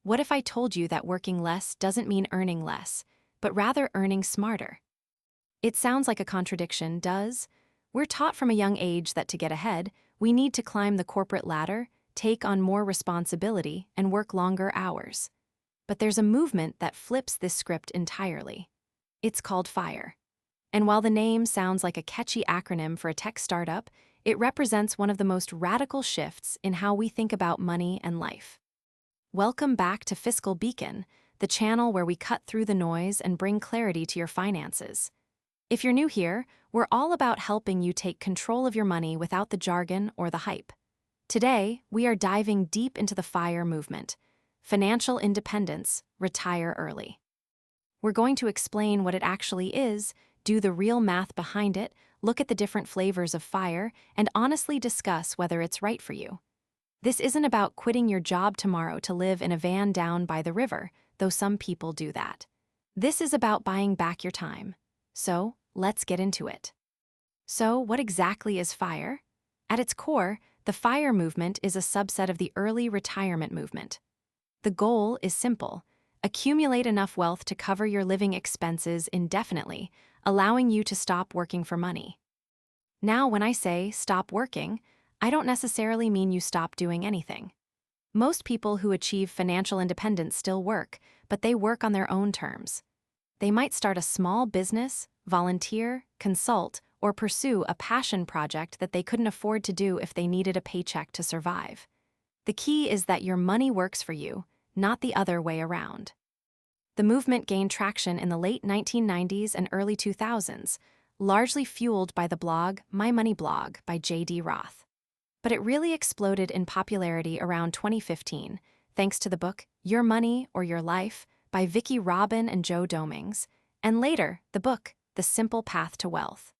What if I told you that working less doesn't mean earning less, but rather earning smarter? It sounds like a contradiction, does? We're taught from a young age that to get ahead, we need to climb the corporate ladder, take on more responsibility, and work longer hours. But there's a movement that flips this script entirely. It's called FIRE. And while the name sounds like a catchy acronym for a tech startup, it represents one of the most radical shifts in how we think about money and life. Welcome back to Fiscal Beacon, the channel where we cut through the noise and bring clarity to your finances. If you're new here, we're all about helping you take control of your money without the jargon or the hype. Today, we are diving deep into the FIRE movement, financial independence, retire early. We're going to explain what it actually is, do the real math behind it, look at the different flavors of FIRE, and honestly discuss whether it's right for you. This isn't about quitting your job tomorrow to live in a van down by the river, though some people do that. This is about buying back your time. So, let's get into it. So, what exactly is FIRE? At its core, the FIRE movement is a subset of the early retirement movement. The goal is simple: accumulate enough wealth to cover your living expenses indefinitely, allowing you to stop working for money. Now, when I say stop working, I don't necessarily mean you stop doing anything. Most people who achieve financial independence still work, but they work on their own terms. They might start a small business, volunteer, consult, or pursue a passion project that they couldn't afford to do if they needed a paycheck to survive. The key is that your money works for you, not the other way around. The movement gained traction in the late 1990s and early 2000s, largely fueled by the blog My Money Blog by J.D. Roth. But it really exploded in popularity around 2015, thanks to the book Your Money or Your Life by Vicki Robin and Joe Dominguez, and later, the book The Simple Path to Wealth.